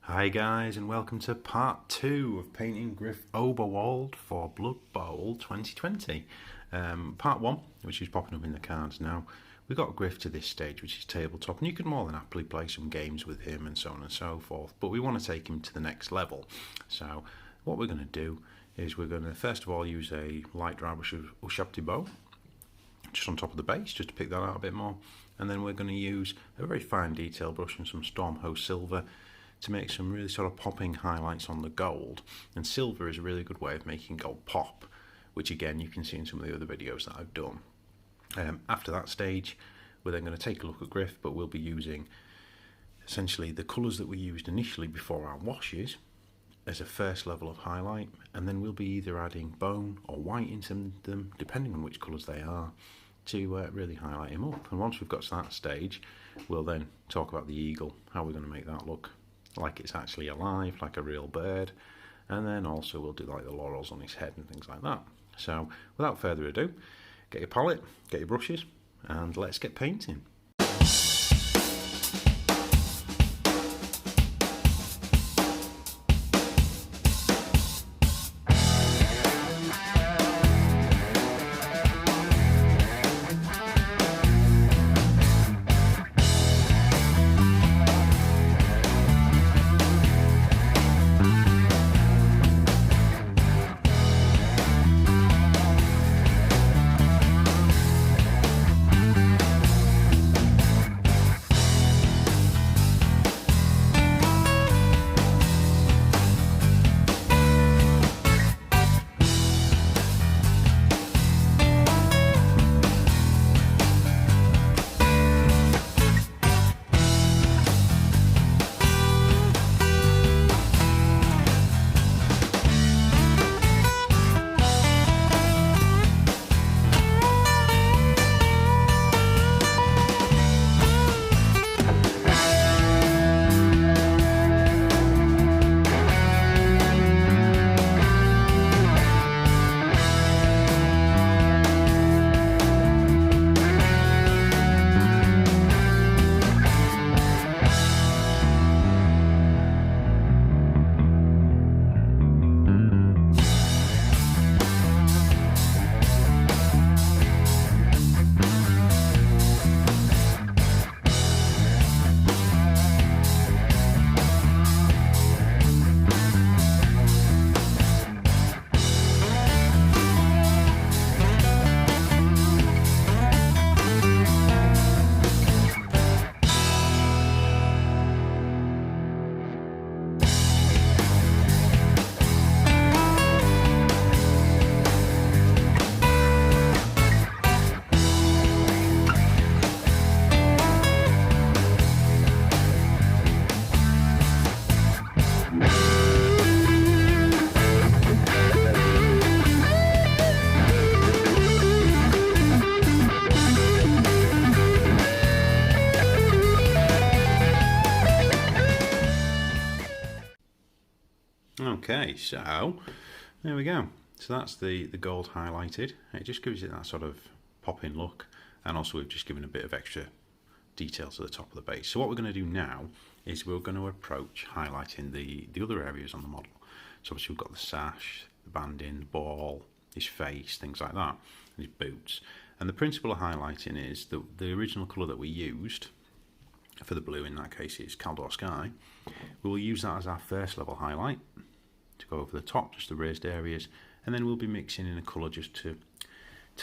Hi guys, and welcome to part 2 of painting Griff Oberwald for Bloodbowl 2020. Part 1, which is popping up in the cards now. We got Griff to this stage, which is tabletop, and you can more than happily play some games with him and so on and so forth, but we want to take him to the next level. So what we're going to do is we're going to first of all use a light Drab Ushabti bow just on top of the base, just to pick that out a bit more, and then we're going to use a very fine detail brush and some Stormhost silver to make some really sort of popping highlights on the gold. And silver is a really good way of making gold pop, which again you can see in some of the other videos that I've done. After that stage, we're then going to take a look at Griff, but we'll be using essentially the colours that we used initially before our washes as a first level of highlight, and then we'll be either adding bone or white into them, depending on which colours they are, to really highlight him up. And once we've got to that stage, we'll then talk about the eagle, how we're going to make that look like it's actually alive, like a real bird, and then also we'll do like the laurels on his head and things like that. So without further ado, get your palette, get your brushes, and let's get painting. Okay, so there we go. So that's the gold highlighted. It just gives it that sort of pop-in look, and also we've just given a bit of extra detail to the top of the base. So what we're going to do now is we're going to approach highlighting the other areas on the model. So obviously we've got the sash, the banding, the ball, his face, things like that, and his boots. And the principle of highlighting is that the original colour that we used for the blue, in that case is Caledor Sky, we will use that as our first level highlight to go over the top, just the raised areas, and then we'll be mixing in a colour just to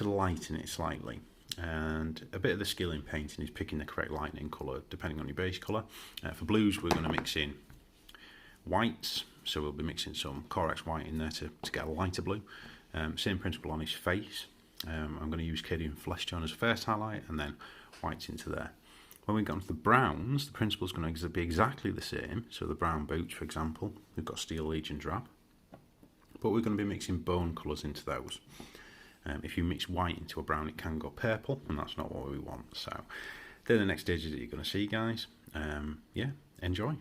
lighten it slightly. And a bit of the skill in painting is picking the correct lightening colour depending on your base colour. For blues we're going to mix in whites, so we'll be mixing some Corax white in there to get a lighter blue. Same principle on his face. I'm going to use Cadian Fleshtone as first highlight and then whites into there. When we get onto the browns, the principle is going to be exactly the same. So the brown boots, for example, we've got Steel Legion Drab, but we're going to be mixing bone colours into those. If you mix white into a brown, it can go purple, and that's not what we want. So they're the next stages that you're going to see, guys. Yeah, enjoy.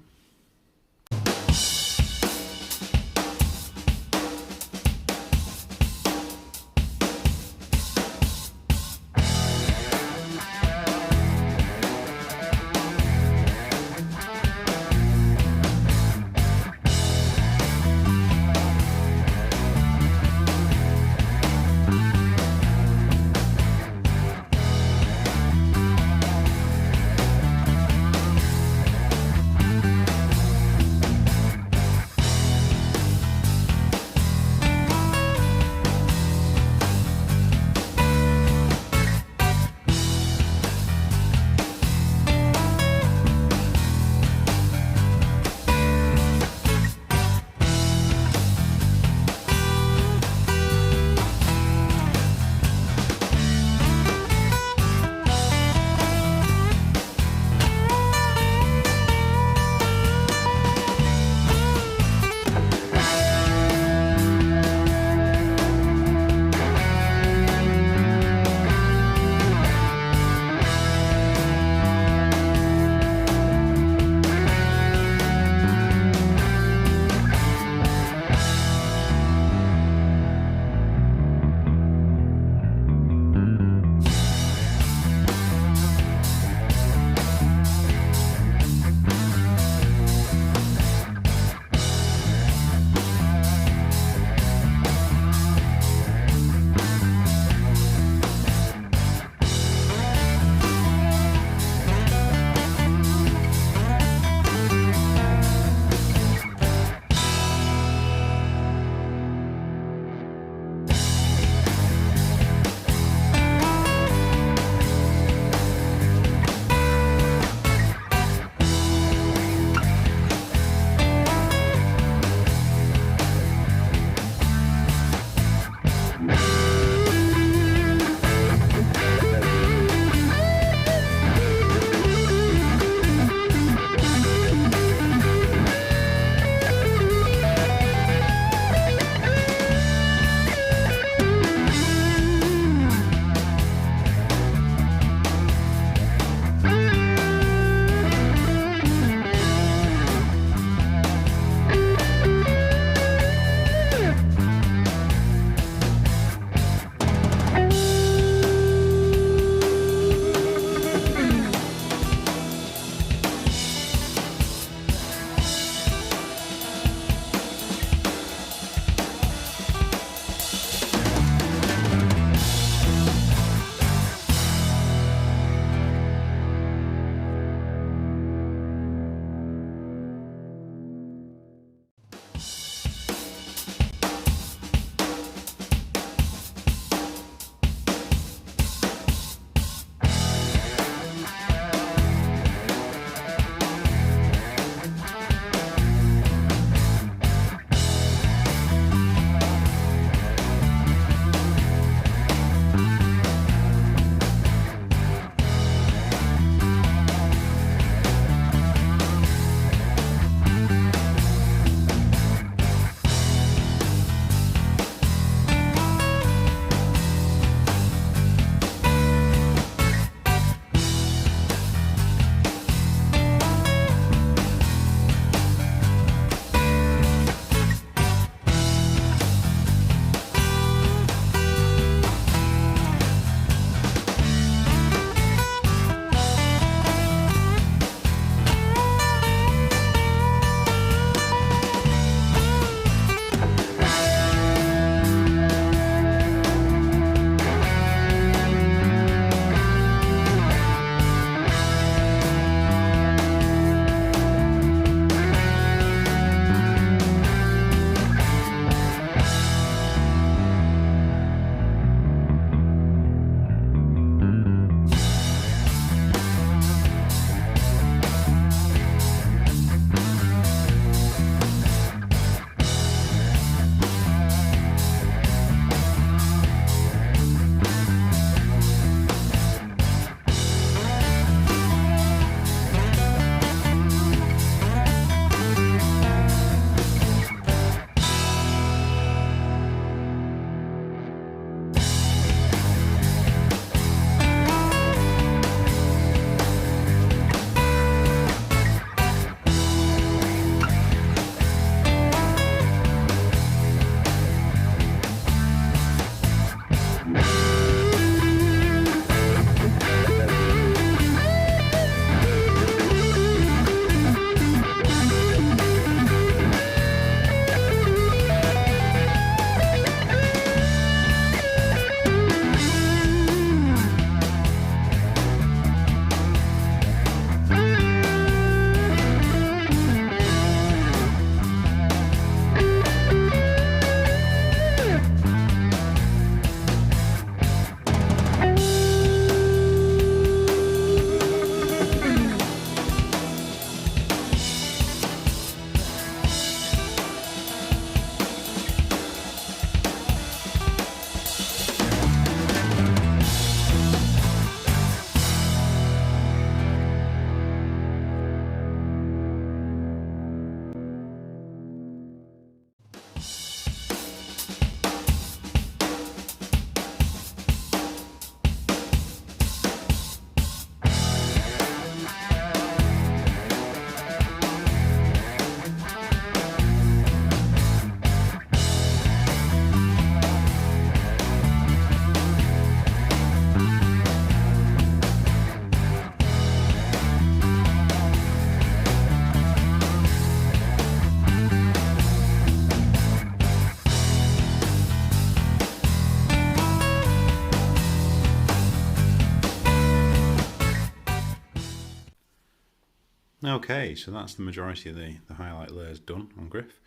Okay, so that's the majority of the highlight layers done on Griff.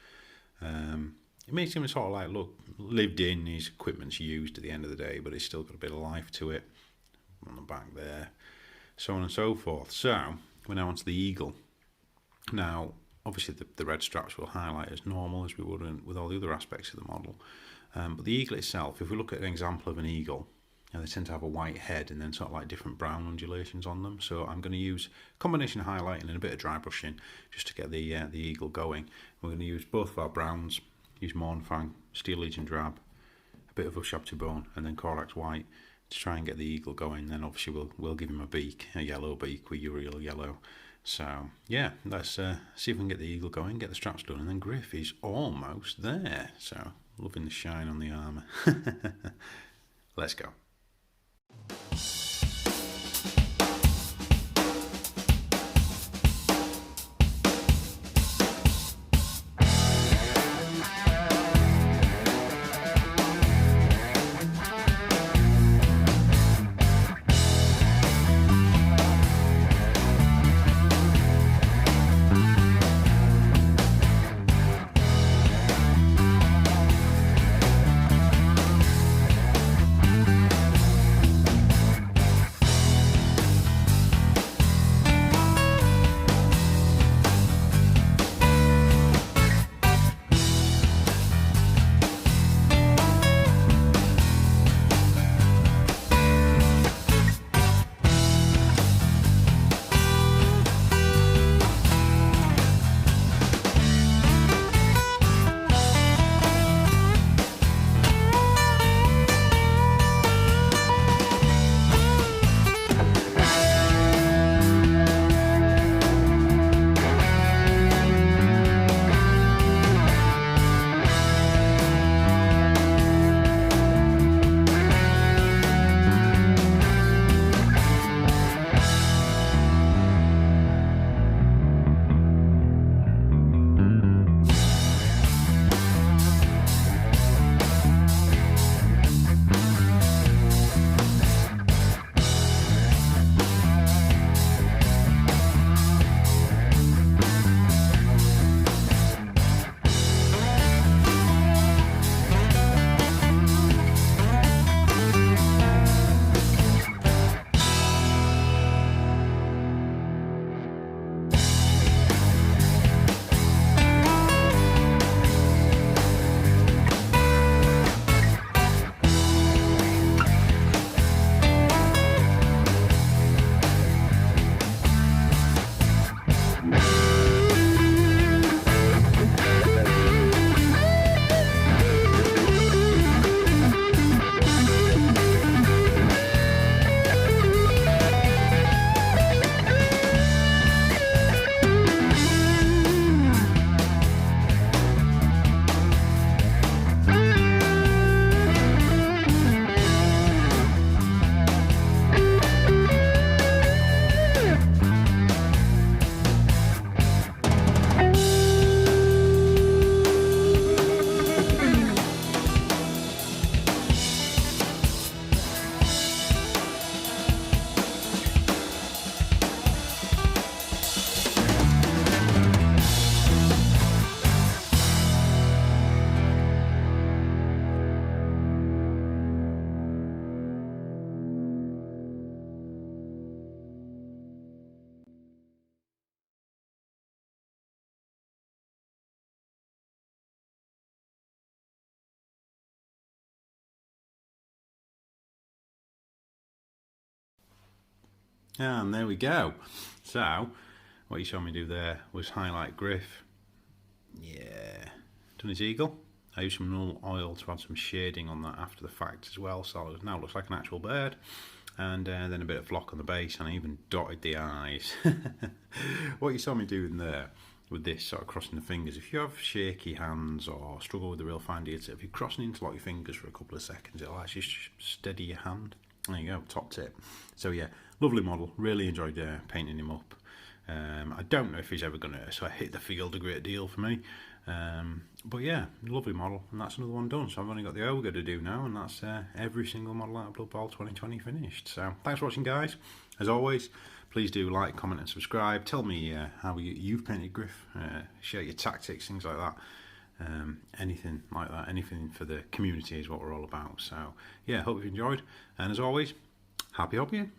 It makes him sort of like look lived in, his equipment's used at the end of the day, but it's still got a bit of life to it on the back there, so on and so forth. So we're now onto the eagle. Now obviously the red straps will highlight as normal as we would with all the other aspects of the model, but the eagle itself, if we look at an example of an eagle, they tend to have a white head and then sort of like different brown undulations on them. So I'm going to use a combination of highlighting and a bit of dry brushing just to get the eagle going. We're going to use both of our browns, use Mournfang, Steel Legion Drab, a bit of Ushabti bone, and then Corax white to try and get the eagle going. Then obviously we'll give him a beak, a yellow beak with Yriel yellow. So yeah, let's see if we can get the eagle going, get the straps done, and then Griff is almost there. So loving the shine on the armour. Let's go. And there we go. So, what you saw me do there was highlight Griff. Yeah. Done his eagle. I used some Nuln Oil to add some shading on that after the fact as well, so it now looks like an actual bird. And then a bit of flock on the base, and I even dotted the eyes. What you saw me doing there with this sort of crossing the fingers, if you have shaky hands or struggle with the real fine detail, if you're crossing interlock your fingers for a couple of seconds, it'll actually steady your hand. There you go, top tip. So yeah, lovely model, really enjoyed painting him up. I don't know if he's ever going to hit the field a great deal for me, But yeah, lovely model, and that's another one done. So I've only got the Ogre to do now, and that's every single model out of Blood Bowl 2020 finished. So thanks for watching, guys. As always, please do like, comment and subscribe. Tell me how you've painted Griff, share your tactics, things like that. Anything like that, anything for the community is what we're all about. So yeah, hope you've enjoyed, and as always, happy hobbying.